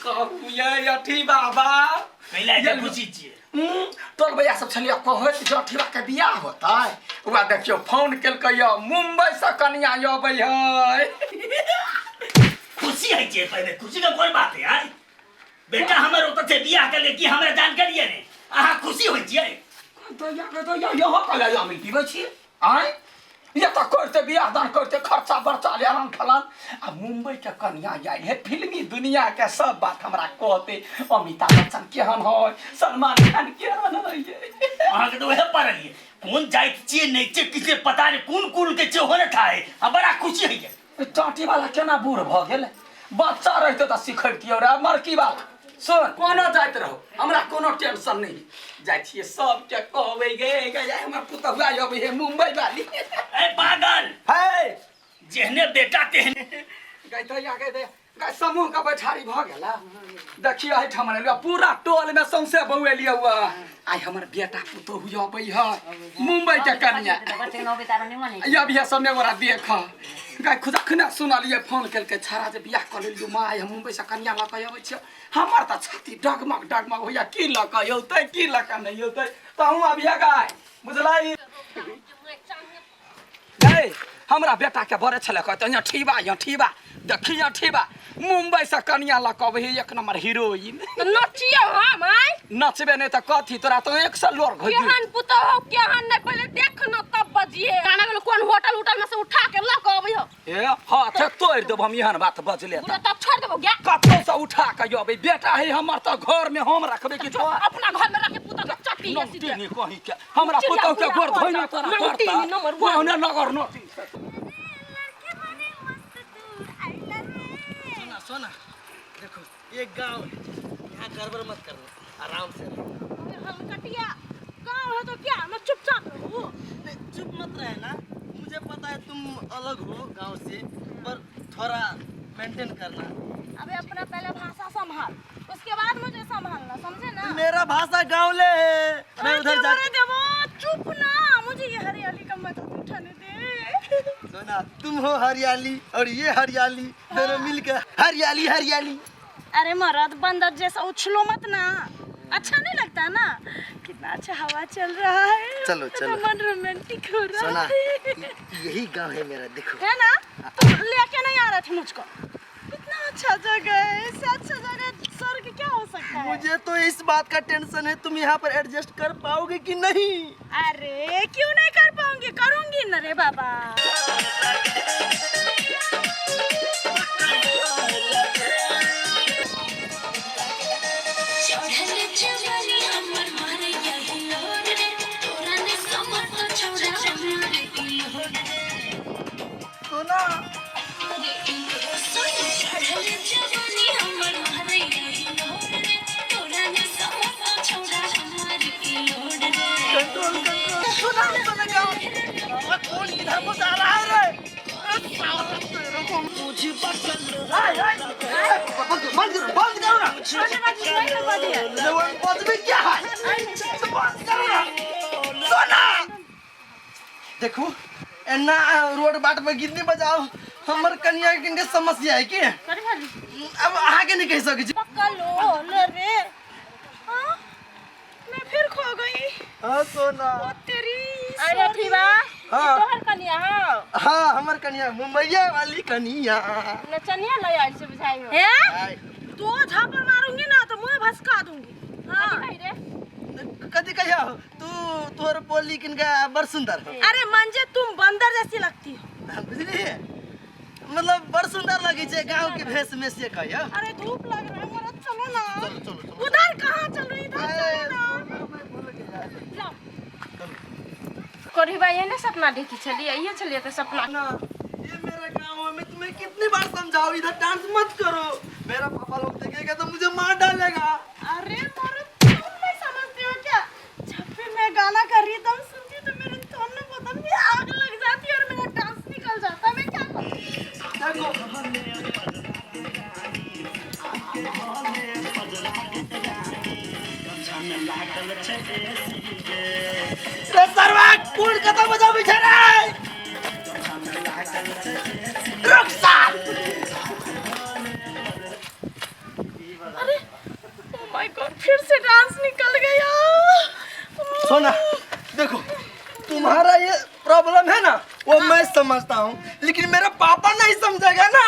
कहू ये अठी बाबा कैला के खुशी छिए तोर भैया सब छलिया कहै जे अठीबा के बियाह होतै ओकरा देखियो फोन केलकै य मुंबई से कन्या आबै है खुशी है जे पहले खुशी का कोई बात है यार बेटा हमर ओत से बियाह के लेकी हमरा जानकारी है ने आहा खुशी होई छिए तो यहाँ कला जा मिलती बची आय ये तो करते बियाह दान करते खर्चा बर्चा ले आराम फलान आ मुंबई के कन्या आइल है फिल्मी दुनिया के सब बात हमरा कहते अमिताभ बच्चन केहन है सलमान खान केहन है आहा के तो वह परलिए कौन जाइत छिए नहीं छिए किसे पता नहीं कौन कुल के छे होने था है अब बड़ा खुशी है टाटी वाला केना बूढ़ भ गेल बच्चा रहते तो सिखैतियो रे मरकी वाला सुन कोनो जाइत रहो हमरा कोनो टेंशन नहीं जाय छिए सब के कहबै गे गे हमर पुतहुआ आबै है मुंबई वाली ए पागल है जेहने बेटा तेहने गई तो या गई गई समूह का बैठारी भ गेला देखिए है ठमन लिया पूरा टोल में सौंसे बउए लिया हुआ आई हमर बेटा पुतहु आबै है मुंबई के कन्या या भी सब ने ओरा देख गई खुदा खना सुना लिए फोन केल के छारा जे बियाह कर लियो माय हम मुंबई से कन्या ल के आबै छ हमर त छाती डगमग होया की ल के औतै की ल के नहीं औतै त हम अबिया गई बुझलाई गई हमरा बेटा के बड़े छले कहते यहाँ ठीबा देखिए ठीबा मुंबई से कन्या ला कब एक नंबर हीरोइन नचिया हम आई नचबे नहीं तो कथी तोरा तो एक साल लोर घोई केहन पुतो हो केहन नहीं पहले देख न तब बजिए गाना में कौन होटल में से उठा के ला के अबै हो ए हाथ तोड़ देब हम एहन बात बजले पूरा तब छोड़ देबो क्या कतो से उठा के अबै बेटा है हमर तो घर में हम रखबे कि तो अपना घर में रख के पुतो के चट्टी नोटी नहीं कहि के हमरा पुतो के गोर धोइना तोरा करता ओने नगर नोटी सोना देखो ये गांव है यहाँ गड़बड़ मत करना आराम से हम कटिया गांव है तो क्या मैं चुपचाप रहूं नहीं चुप मत रहे ना मुझे पता है तुम अलग हो गांव से पर थोड़ा मेंटेन करना अबे अपना पहले भाषा संभाल उसके बाद मुझे संभालना समझे ना मेरा भाषा गांव ले है मैं उधर जा देवो चुप ना मुझे ये हरियाली का मजा उठाने दे सोना तुम हो हरियाली और ये हरियाली दोनों मिलकर हरियाली हरियाली अरे मर्द बंदर जैसा उछलो मत ना अच्छा नहीं लगता ना कितना अच्छा हवा चल रहा है चलो चलो मन रोमांटिक हो रहा सोना है यही गांव है मेरा देखो है ना तुम लेके नहीं आ रहे थे मुझको इतना अच्छा जगह है इससे अच्छा जगह स्वर्ग क्या हो सकता है मुझे तो इस बात का टेंशन है तुम यहाँ पर एडजस्ट कर पाओगे कि नहीं अरे क्यों नहीं कर पाऊंगी करूंगी न रे बाबा सोना कौन किधर को जा रहा है रे बंद करो ना क्या है सोना देखो एना रोड बाट में गिरने बजाओ हमर कन्या के समस्या है की अब आगे नहीं कह सके पकड़ो ले रे हाँ? मैं फिर खो गई हाँ सोना ओ तेरी अरे ठीबा हाँ। तोहर कन्या हां हाँ हमर कन्या मुंबईया वाली कन्या नचनिया ले आई से बुझाई हो हैं तो झापड़ मारूंगी ना तो मुंह भसका दूंगी हां रे कदी कहिया हो तू तोहर बोली किनका बड़ सुंदर हो अरे मंजे तुम बंदर जैसी लगती हो बुझली मतलब बड़ सुंदर लगी छे गांव के भेष में से कहिया अरे धूप लग रहा है मोरा चलो ना चलो चलो चलो उधर कहां चल रही इधर चलो ना कोरी भाई ने सपना देखी चलिए ये चलिए तो सपना ना ये मेरा गांव है मैं तुम्हें कितनी बार समझाऊं इधर डांस मत करो मेरा पापा लोग देखेगा तो मुझे मार डालेगा अरे मोरे तुम नहीं समझते हो क्या जब भी मैं गाना कर रही दम सुनती तो मेरे दोनों बदन में आग लग जाती और मेरा डांस निकल जाता मैं क्या करूं रे सरवा कूड़ कदम बजाओ पीछे रे रुक साल समझता हूँ, लेकिन मेरा पापा नहीं समझेगा ना।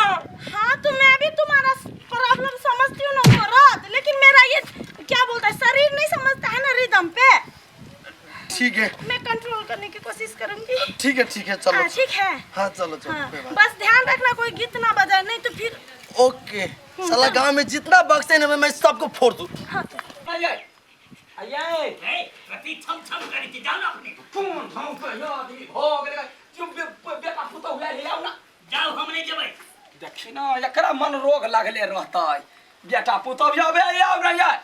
हाँ तो मैं भी तुम्हारा प्रॉब्लम समझती हूँ ना औरत, लेकिन मेरा ये क्या बोलता है शरीर नहीं समझता है ना रिदम पे। ठीक है, मैं कंट्रोल करने की कोशिश करूंगी। ठीक है, ठीक है, चलो। हाँ ठीक है। हाँ चलो चलो, हाँ, कोई बात बस ध्यान रखना कोई गीत ना बजाए, नहीं तो फिर। नहीं। ओके, साला गांव में जितना बक्से ना मैं सबको फोड़ दूँ। हाँ आइए आइए ए प्रति छम छम करे के जाओ ना अपने फोन फोन पे याद ही हो गए तुम बेटा पुतो हुआ ले आओ ना जाओ हम नहीं जबै देखी ना एकरा मन रोग लागले रहता है बेटा पुतो भी आवे आओ ना यार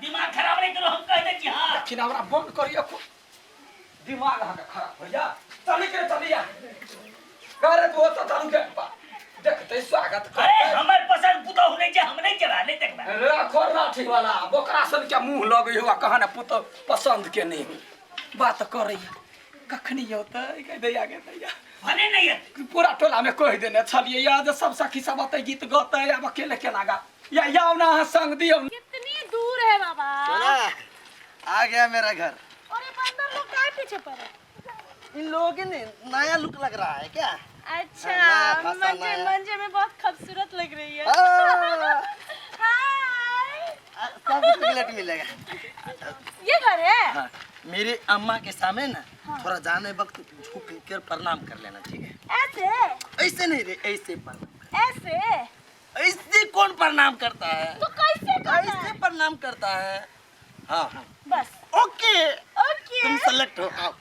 दिमाग खराब नहीं करो हम कह दे कि हां देखी ना हमरा बंद करिए दिमाग का खराब हो जा चली के चली यार करे तो तारू के देखते स्वागत अरे हमर पसंद पुतो नहीं जे हम नहीं चला नहीं देखना राखो राठी वाला बोकरा सन के मुंह लगे हुआ कहना पुतो पसंद के नहीं बात करे कखनी होता कह दे आगे दैया भने नहीं है पूरा टोला में कह देने छलिए याद सब सखी सब आते गीत गाते अब अकेले केना गा या याओ ना संग दियो कितनी दूर है बाबा। सुना, आ गया मेरा घर। और ये बंदर लोग काय पीछे पड़े? इन लोगों के ने नया लुक लग रहा है क्या? अच्छा नया फसा मंजे नया। मंजे में बहुत खूबसूरत लग रही है। हाँ। हाय सब चॉकलेट मिलेगा। ये घर है। हाँ, मेरे अम्मा के सामने ना थोड़ा जाने वक्त झुक कर प्रणाम कर लेना, ठीक है? ऐसे ऐसे नहीं रे, ऐसे प्रणाम। ऐसे ऐसे कौन प्रणाम करता है? तो कैसे करना ऐसे है? प्रणाम करता है। हाँ हाँ, बस ओके, ओके तुम सेलेक्ट हो, आओ।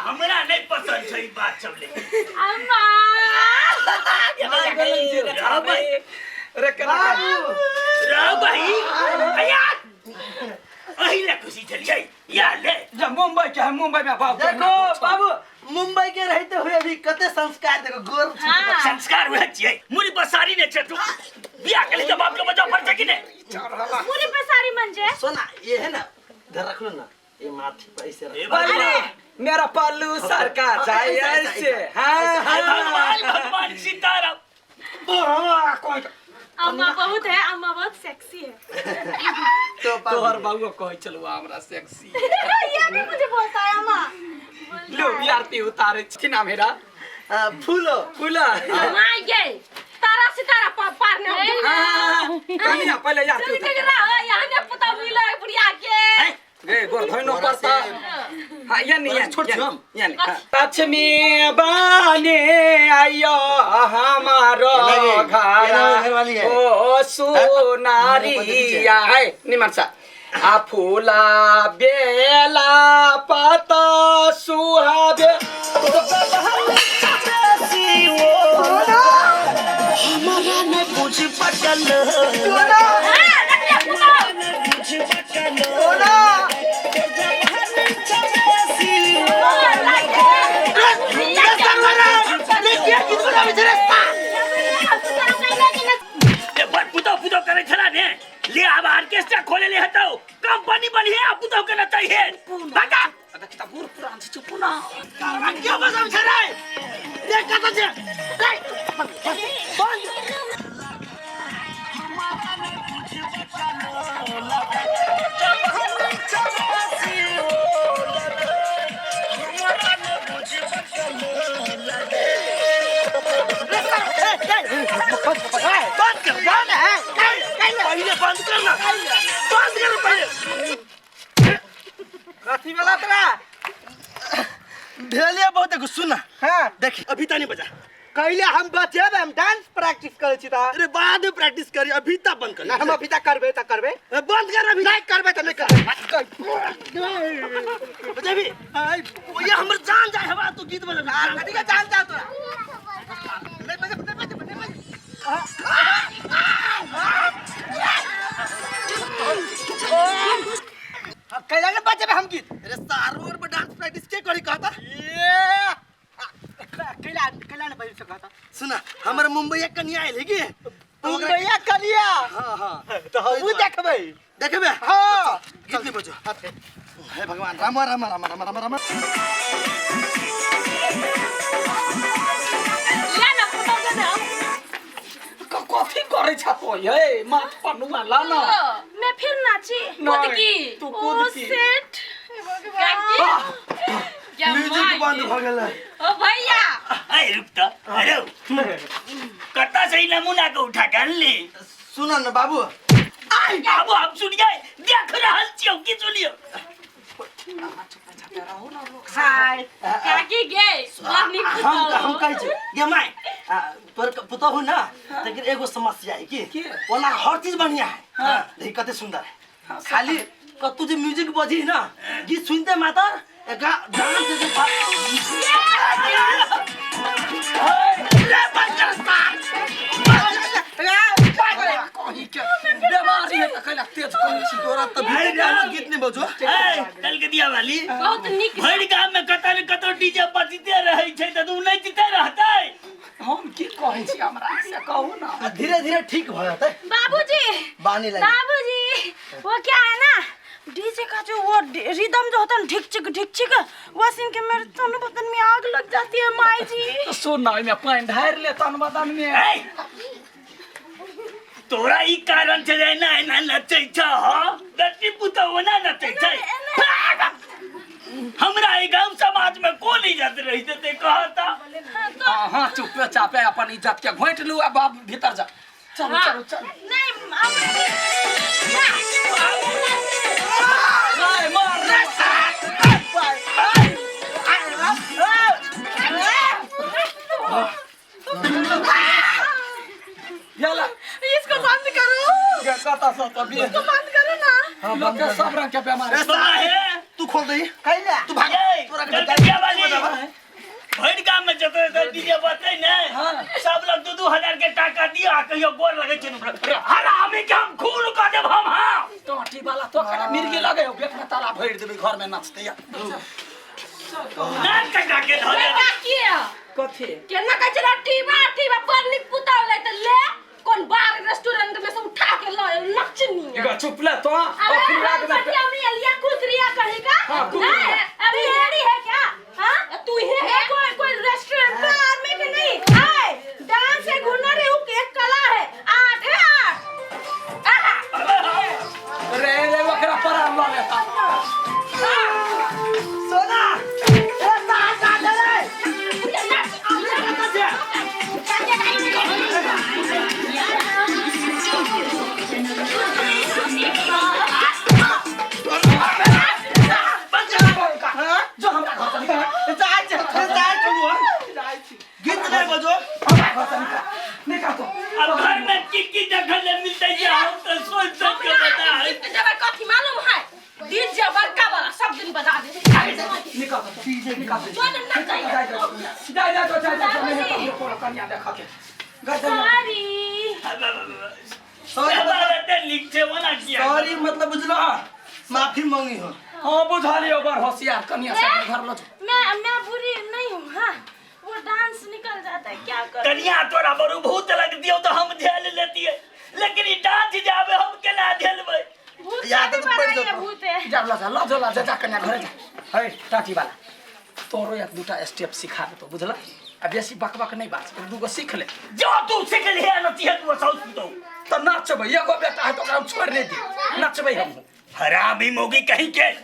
हमरा नहीं पसंद छै ई बात सब ले अम्मा रा भाई भैया अही ले खुशी चलिए या ले मुंबई के है मुंबई में बाबू देखो बाबू, मुंबई के रहते हुए भी कते संस्कार देखो, गोर हाँ। संस्कार हुए छिए मुरी बसारी ने छटू बिया के लिए बाप के बजाओ पड़ कि ने पूरी पे सारी मंजे। सोना, ये है ना, इधर रख लो ना, ये माथी पर ऐसे ए रख। भगवान मेरा पल्लू सरकार चाहिए ऐसे हाँ भगवान भगवान सीताराम कोई अम्मा बहुत है, अम्मा बहुत सेक्सी है। तो तोहर बाबू कहे चलो हमरा सेक्सी ये भी मुझे बोलता है अम्मा। लो आरती उतारे छी ना मेरा फूलो फूला अम्मा ये तारा सितारा पार ने कनिया पहले आरती चल के उतार रहा यहाँ ने पता मिला है बुढ़िया के। गे गोरधनो पड़ता हां यानी छोड़ दो हम। यानी लक्ष्मी बाने आयो हमारो ये घर वाली घर है। ओ सोनारी है निमन सा आ फूला बेला पता सुहाबे हमारा ने कुछ पटल पुतो करे छला ने ले अब ऑर्केस्ट्रा खोले ले हटाओ कंपनी बनी है अब पुतो करना चाहिए बता देखता पूर पुरान से चुप ना क्यों बसम छला देख कत छे बंद कथी वाला तरा भेलिया बहुत है, सुन ना। हां देख अभी तक नहीं बजा। कहिले हम बचेब हम डांस प्रैक्टिस करे छी ता अरे बाद में प्रैक्टिस करी, अभी तक बंद कर। हम अभी तक करबे बंद कर अभी। नहीं करबे त नहीं करबे बजा भी। ये हमर जान जाए हवा तो गीत बजा। कथी का जान जा तोरा नहीं बजे कैला के बचे हम गीत अरे सारोर में डांस प्रैक्टिस के करी कहता? कैला ने बजे सकता सुना, हमर मुंबई एक कन्या आइल है की? मुंबईया कलिया हां हां, तो हम देखबै देखबे। हां गीत नहीं बजो। हे भगवान, राम राम राम राम राम राम। करे छ तो ये मत पन्नु वाला ना मैं फिर नाची नहीं, की तू कूद की। सेट हे भगवान क्या म्यूजिक बंद भ गेल ओ भैया अरे रुक तो अरे कता सही नमूना को उठा कर ले सुन न बाबू आई बाबू आप सुनिए देख रहल छियो की सुनियो हाय क्या की गे लानी हम कहै छी गे माय तोर पुतो हो ना लेकिन एगो समस्या है कि ओना हर चीज बढ़िया है देखि कते सुंदर है खाली कतु जे म्यूजिक बजी ना गीत सुनते मातर एका डांस जे ले बच्चा कहीं के बीमारी है कला तेज कोन छी तोरा त भिडियो गीत नहीं बजो कल के दिया वाली बहुत निक भर गांव में कता न कतो डीजे बजते रहै छै त तू नहीं जीते रहतै हम की कहै छी हमरा से कहू ना धीरे धीरे ठीक हो जाता है बाबूजी बानी लगी बाबूजी वो क्या है ना डीजे का जो वो रिदम जो होता है ढिक छिक वो सुन के मेरे तन बदन में आग लग जाती है माई जी तो सुन ना मैं पानी ढार ले तन बदन में तोरा ई कारण से ना ना नचै छ ह गट्टी पुतो ना नचै छै हमरा ई गांव समाज में कोन इज्जत रहि देते कहता हां चुप चापे अपन इज्जत के घोंट लू अब आप भीतर जा चलो चलो चलो नहीं नहीं मार रे याला इसको बंद करो क्या कहता सब तभी इसको बंद करो ना लोग के सब रंग के बीमारी है तू खोल दे कैला तू भाग तोरा के कल के वाली भर गांव में जतरे डीजे बजै ने सब लोग 2-2 हजार के टाका दिया कहियो गोर लगै छै हरामी के हम खून क देब हम हां टोटी वाला तो करा मिर्गी लगे हो बेट में ताला भर देबे घर में नाचते या नाक कटा के धरे क्या किया कथि केना कचरा टीबा पर निक पुतावले त ले कौन बार रेस्टोरेंट में से उठा के लाए नचनी एगो चुप ले तो अरे सटिया में लिया कुतरिया कहेगा नहीं अरे रेडी है क्या हां तू ही है कोई रेस्टोरेंट बार में के नहीं हाय डांस एक हुनर है एक कला है आर्ट है आर्ट रे रे वकरा पर आवा लेता सोना ए ता रे जो हमरा घर से निकाल गीत नहीं बजो हमरा घर से निकाल तो अब घर में की देखल ले मिलते जे हम तो सोच सोच के बता जब कथी मालूम है डीजे बड़का वाला सब दिन बजा दे निकाल तो डीजे निकाल दे जो ना चाहिए जा मैंने तो कन्या देखा के सॉरी हमारा ते लिख छे वना किया सॉरी मतलब बुझलो माफी मांगी हो हां बुझा लियो बर होशियार कन्या से घर लो मैं बुरी नहीं हूँ हाँ वो डांस निकल जाता है क्या कर कन्या तोरा बड़ू भूत लग दियो तो हम ध्यान लेती है लेकिन ई डांस जावे हम केना ध्यानबै भूत याद से तो पड़ भी जाता। भूत है जा ला जा कन्या घरे जा हे टाटी वाला तोरो एक दूटा स्टेप सिखा दे तो बुझला अब बेसी बकबक नहीं बात एक दूगो सीख ले जो तू सीख ले नती है तू साउथ पुतो तो नाचबै एगो बेटा है तो ओकरा छोड़ नहीं दी नाचबै हम हरामी मोगी कहीं के